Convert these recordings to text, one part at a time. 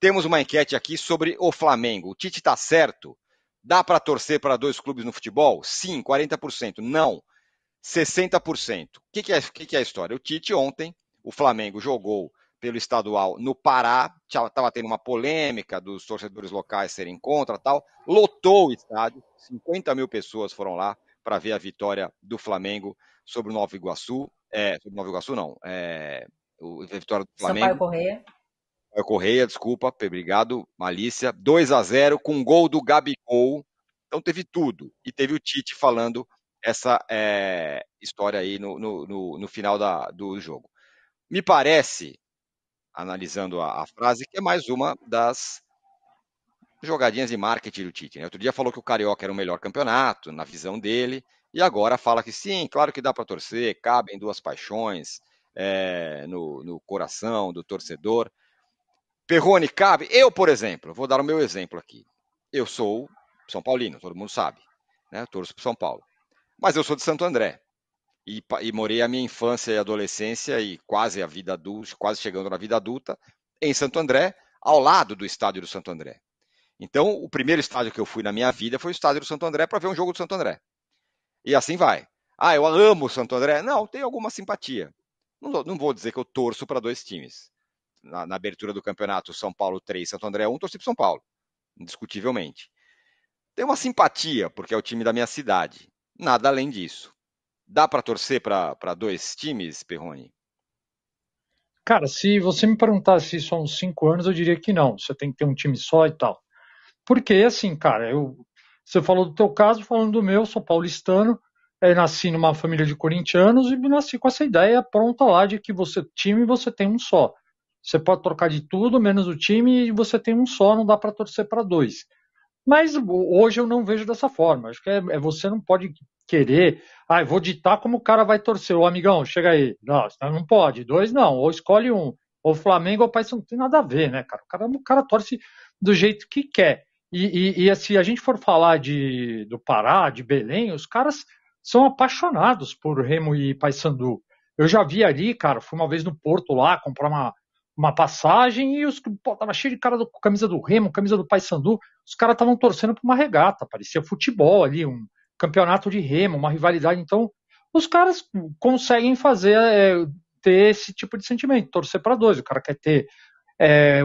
Temos uma enquete aqui sobre o Flamengo. O Tite está certo? Dá para torcer para 2 clubes no futebol? Sim, 40%. Não, 60%. O que é a história? O Tite ontem, o Flamengo jogou pelo estadual no Pará, estava tendo uma polêmica dos torcedores locais serem contra tal, lotou o estádio, 50 mil pessoas foram lá para ver a vitória do Flamengo sobre o Nova Iguaçu, sobre o Nova Iguaçu não, a vitória do Sampaio Flamengo. Correia. Correia, desculpa, obrigado, Malícia, 2-0 com gol do Gabigol, então teve tudo, e teve o Tite falando essa história aí no final do jogo. Me parece, analisando a frase, que é mais uma das jogadinhas de marketing do Tite. Né? Outro dia falou que o Carioca era o melhor campeonato, na visão dele, e agora fala que sim, claro que dá para torcer, cabem 2 paixões no coração do torcedor. Perrone, cabe? Eu, por exemplo, vou dar o meu exemplo aqui. Eu sou São Paulino, todo mundo sabe, né? Torço para São Paulo. Mas eu sou de Santo André. E morei a minha infância e adolescência e quase a vida adulta, quase chegando na vida adulta, em Santo André, ao lado do estádio do Santo André. Então, o primeiro estádio que eu fui na minha vida foi o estádio do Santo André para ver um jogo do Santo André. E assim vai. Ah, eu amo o Santo André? Não, tenho alguma simpatia. Não vou dizer que eu torço para 2 times. Na abertura do campeonato São Paulo 3, Santo André 1, torci para São Paulo, indiscutivelmente. Tem uma simpatia, porque é o time da minha cidade. Nada além disso. Dá para torcer para 2 times, Perrone? Cara, se você me perguntasse isso há uns 5 anos, eu diria que não. Você tem que ter um time só e tal. Porque, assim, cara, você falou do teu caso, falando do meu, sou paulistano, nasci numa família de corintianos e nasci com essa ideia pronta lá de que time você tem um só. Você pode trocar de tudo, menos o time, e você tem um só, não dá para torcer para 2. Mas hoje eu não vejo dessa forma. Acho que você não pode querer, vou ditar como o cara vai torcer. Ô amigão, chega aí. Não pode. 2 não. Ou escolhe um. Ou Flamengo ou Paysandu. Não tem nada a ver, né, cara? O cara torce do jeito que quer. E se a gente for falar do Pará, de Belém, os caras são apaixonados por Remo e Paysandu. Eu já vi ali, cara, fui uma vez no Porto lá comprar uma passagem e tava cheio de cara com camisa do Remo, camisa do Paysandu. Os caras estavam torcendo para uma regata, parecia futebol ali, um campeonato de remo, uma rivalidade. Então, os caras conseguem ter esse tipo de sentimento, torcer para 2. O cara quer ter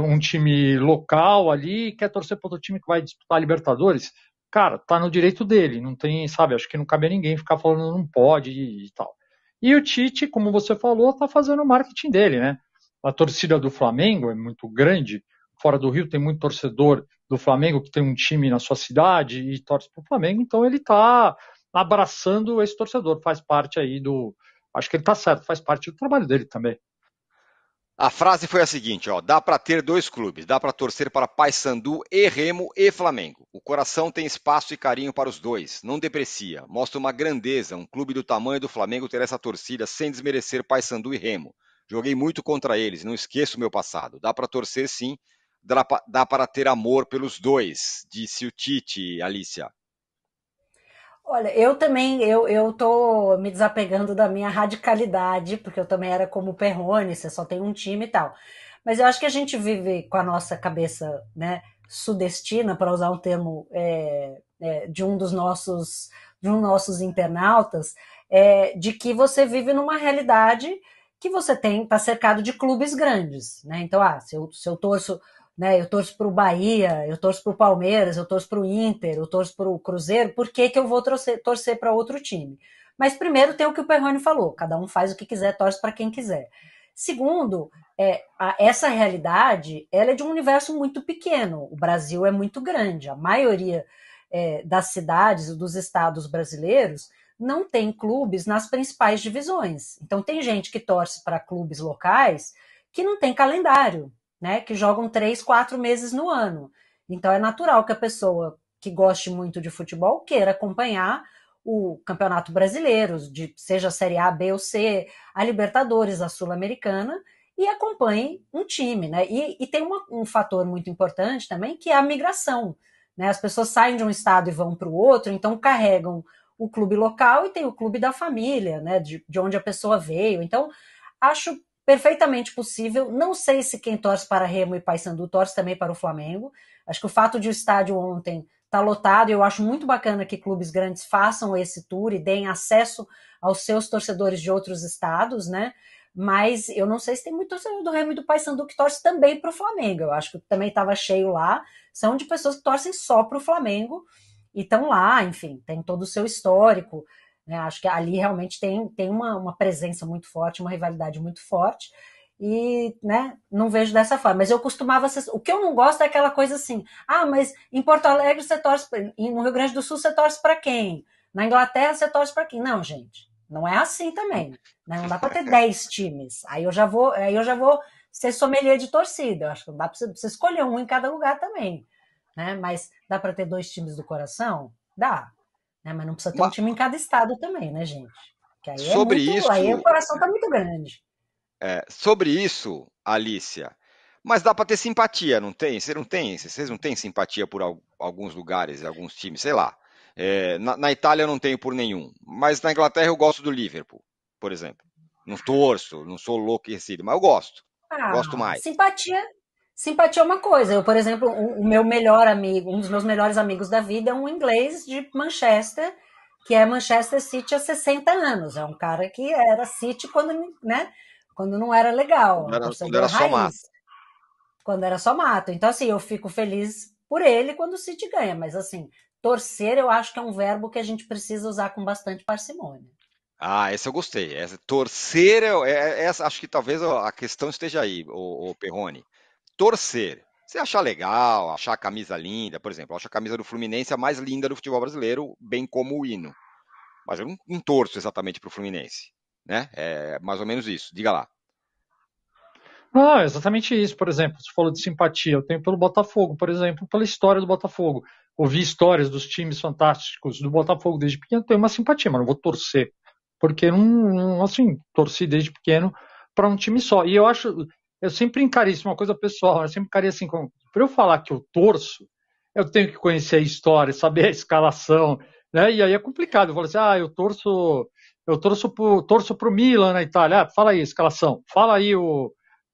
um time local ali, quer torcer para outro time que vai disputar a Libertadores. Cara, tá no direito dele, não tem, sabe, acho que não cabe a ninguém ficar falando não pode e tal. E o Tite, como você falou, tá fazendo o marketing dele, né? A torcida do Flamengo é muito grande, fora do Rio tem muito torcedor do Flamengo que tem um time na sua cidade e torce para o Flamengo, então ele está abraçando esse torcedor, faz parte aí acho que ele está certo, faz parte do trabalho dele também. A frase foi a seguinte, ó, dá para ter 2 clubes, dá para torcer para Paysandu e Remo e Flamengo. O coração tem espaço e carinho para os 2, não deprecia, mostra uma grandeza, um clube do tamanho do Flamengo ter essa torcida sem desmerecer Paysandu e Remo. Joguei muito contra eles, não esqueço o meu passado. Dá para torcer sim, dá para ter amor pelos 2, disse o Tite, Alicia. Olha, eu também, eu tô me desapegando da minha radicalidade, porque eu também era como o Perrone, você só tem um time e tal. Mas eu acho que a gente vive com a nossa cabeça, né, sudestina, para usar um termo de um nossos internautas, de que você vive numa realidade que você está cercado de clubes grandes, né? Então, se eu torço, né, eu torço para o Bahia, eu torço para o Palmeiras, eu torço para o Inter, eu torço para o Cruzeiro, por que eu vou torcer para outro time? Mas primeiro tem o que o Perrone falou, cada um faz o que quiser, torce para quem quiser. Segundo, essa realidade ela é de um universo muito pequeno. O Brasil é muito grande. A maioria das cidades, dos estados brasileiros, não tem clubes nas principais divisões. Então tem gente que torce para clubes locais que não tem calendário, né? Que jogam 3, 4 meses no ano. Então é natural que a pessoa que goste muito de futebol queira acompanhar o Campeonato Brasileiro, seja a Série A, B ou C, a Libertadores, a Sul-Americana, e acompanhe um time, né? E tem um fator muito importante também, que é a migração. Né? As pessoas saem de um estado e vão para o outro, então carregam o clube local e tem o clube da família, né? De onde a pessoa veio. Então, acho perfeitamente possível. Não sei se quem torce para Remo e Paysandu torce também para o Flamengo. Acho que o fato de o estádio ontem estar lotado, eu acho muito bacana que clubes grandes façam esse tour e deem acesso aos seus torcedores de outros estados, né? Mas eu não sei se tem muito torcedor do Remo e do Paysandu que torce também para o Flamengo. Eu acho que também estava cheio lá. São de pessoas que torcem só para o Flamengo e estão lá, enfim, tem todo o seu histórico. Né? Acho que ali realmente tem uma presença muito forte, uma rivalidade muito forte. E, né, não vejo dessa forma. Mas eu costumava ser... O que eu não gosto é aquela coisa assim, mas em Porto Alegre você torce no Rio Grande do Sul você torce para quem? Na Inglaterra você torce para quem? Não, gente, não é assim também. Né? Não dá para ter 10 times. Aí eu já vou ser sommelier de torcida. Eu acho que não dá para você escolher um em cada lugar também. Né? Mas dá para ter 2 times do coração? Dá. Né? Mas não precisa ter um time em cada estado também, né, gente? Que aí é Sobre muito. Aí o isso, coração tá muito grande. sobre isso, Alicia, mas dá para ter simpatia, não tem? Vocês não têm simpatia por alguns lugares, alguns times, sei lá. Na Itália eu não tenho por nenhum, mas na Inglaterra eu gosto do Liverpool, por exemplo. Não torço, não sou enlouquecido, mas eu gosto mais. Simpatia é uma coisa. Eu, por exemplo, o meu melhor amigo, um dos meus melhores amigos da vida é um inglês de Manchester, que é Manchester City há 60 anos. É um cara que era City quando, né, quando não era legal, é um Quando torcedor era só mato. raiz, quando era só mato. Então, assim, eu fico feliz por ele quando o City ganha, mas assim, torcer eu acho que é um verbo que a gente precisa usar com bastante parcimônia. Esse eu gostei. Torcer, acho que talvez a questão esteja aí, o Perrone. Torcer. Você achar legal, achar a camisa linda, por exemplo, eu acho a camisa do Fluminense a mais linda do futebol brasileiro, bem como o hino. Mas eu não torço exatamente para o Fluminense, né? É mais ou menos isso. Diga lá. Não, é exatamente isso. Por exemplo, você falou de simpatia. Eu tenho pelo Botafogo, por exemplo, pela história do Botafogo. Ouvi histórias dos times fantásticos do Botafogo desde pequeno, tenho uma simpatia, mas não vou torcer. Porque assim, torci desde pequeno para um time só. E eu sempre encarei isso, uma coisa pessoal, eu sempre encarei assim, para eu falar que eu torço, eu tenho que conhecer a história, saber a escalação, né? E aí é complicado. Eu falo assim, torço pro Milan na Itália. Fala aí a escalação. Fala aí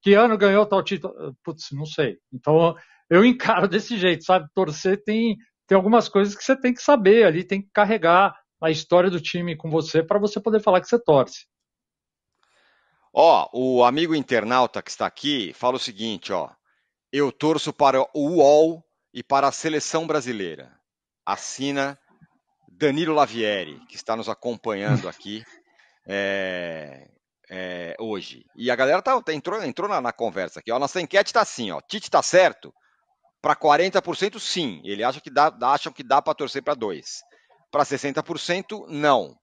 que ano ganhou tal título. Putz, não sei. Então eu encaro desse jeito, sabe? Torcer tem algumas coisas que você tem que saber ali, tem que carregar a história do time com você para você poder falar que você torce. O amigo internauta que está aqui fala o seguinte, eu torço para o UOL e para a seleção brasileira. Assina Danilo Lavieri, que está nos acompanhando aqui hoje. E a galera entrou na conversa aqui. Nossa enquete está assim, Tite está certo? Para 40% sim, ele acham que dá para torcer para 2. Para 60% não.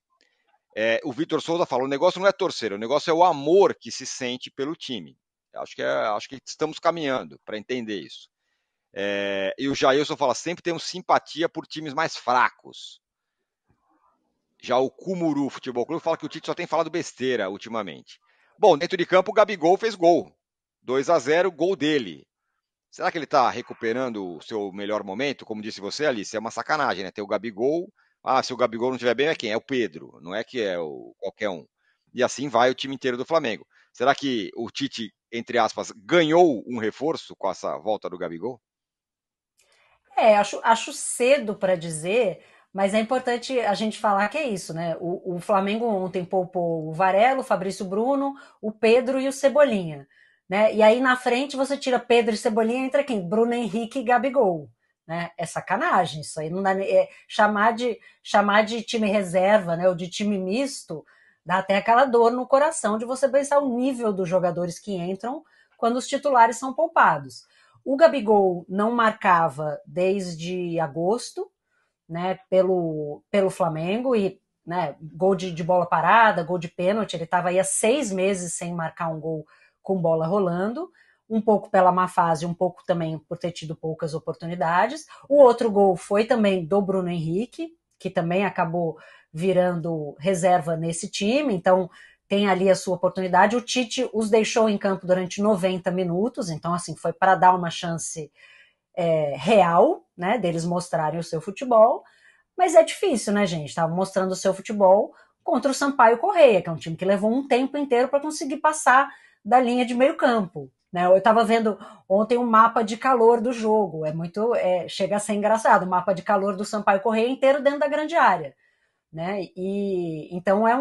O Vitor Souza falou, o negócio não é torcer, o negócio é o amor que se sente pelo time. Acho que estamos caminhando para entender isso. E o Jailson fala, sempre temos simpatia por times mais fracos. Já o Cumuru Futebol Clube fala que o Tite só tem falado besteira ultimamente. Bom, dentro de campo o Gabigol fez gol. 2-0, gol dele. Será que ele está recuperando o seu melhor momento? Como disse você, Alice, é uma sacanagem, né? Ter o Gabigol. Se o Gabigol não estiver bem, é quem? É o Pedro. Não é que é qualquer um. E assim vai o time inteiro do Flamengo. Será que o Tite, entre aspas, ganhou um reforço com essa volta do Gabigol? Acho cedo para dizer, mas é importante a gente falar que é isso, né? O Flamengo ontem poupou o Varela, o Fabrício Bruno, o Pedro e o Cebolinha. Né? E aí na frente você tira Pedro e Cebolinha, entra quem? Bruno Henrique e Gabigol. Né? É sacanagem isso aí. Não dá, chamar de time reserva, né? Ou de time misto, dá até aquela dor no coração de você pensar o nível dos jogadores que entram quando os titulares são poupados. O Gabigol não marcava desde agosto, né, pelo Flamengo, e né, gol de bola parada, gol de pênalti, ele estava aí há 6 meses sem marcar um gol com bola rolando, um pouco pela má fase, um pouco também por ter tido poucas oportunidades. O outro gol foi também do Bruno Henrique, que também acabou virando reserva nesse time, então tem ali a sua oportunidade. O Tite os deixou em campo durante 90 minutos, então assim, foi para dar uma chance real, né, deles mostrarem o seu futebol, mas é difícil, né, gente? Estavam mostrando o seu futebol contra o Sampaio Correia, que é um time que levou um tempo inteiro para conseguir passar da linha de meio campo. Né? Eu estava vendo ontem um mapa de calor do jogo. Chega a ser engraçado, o mapa de calor do Sampaio Corrêa inteiro dentro da grande área. Né? E então é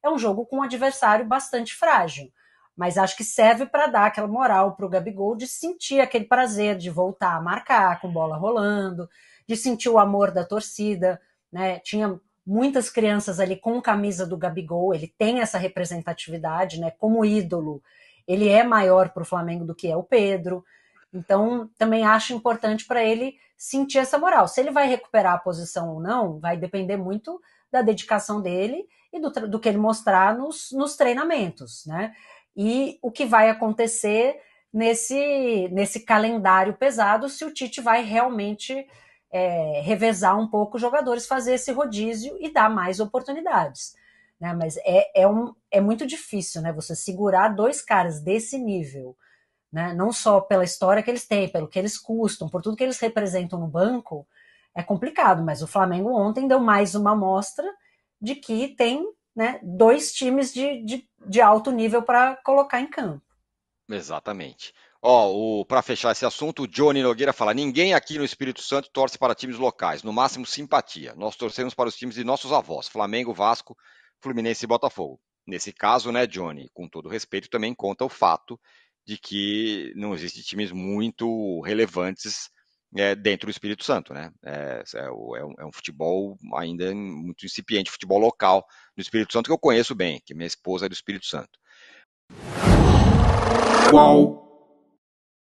um jogo com um adversário bastante frágil. Mas acho que serve para dar aquela moral para o Gabigol de sentir aquele prazer de voltar a marcar com bola rolando, de sentir o amor da torcida. Né? Tinha muitas crianças ali com camisa do Gabigol, ele tem essa representatividade, né? Como ídolo, ele é maior para o Flamengo do que é o Pedro. Então, também acho importante para ele sentir essa moral. Se ele vai recuperar a posição ou não, vai depender muito da dedicação dele e do que ele mostrar nos treinamentos, né? E o que vai acontecer nesse calendário pesado, se o Tite vai realmente revezar um pouco os jogadores, fazer esse rodízio e dar mais oportunidades. Né? Mas é muito difícil, né? Você segurar dois caras desse nível, né? Não só pela história que eles têm, pelo que eles custam, por tudo que eles representam no banco, é complicado, mas o Flamengo ontem deu mais uma amostra de que tem, né, dois times de alto nível para colocar em campo. Exatamente. Ó, para fechar esse assunto, o Johnny Nogueira fala: ninguém aqui no Espírito Santo torce para times locais, no máximo simpatia. Nós torcemos para os times de nossos avós, Flamengo, Vasco, Fluminense e Botafogo. Nesse caso, né, Johnny, com todo respeito, também conta o fato de que não existem times muito relevantes dentro do Espírito Santo, né? É um futebol ainda muito incipiente, futebol local do Espírito Santo que eu conheço bem, que minha esposa é do Espírito Santo. Qual?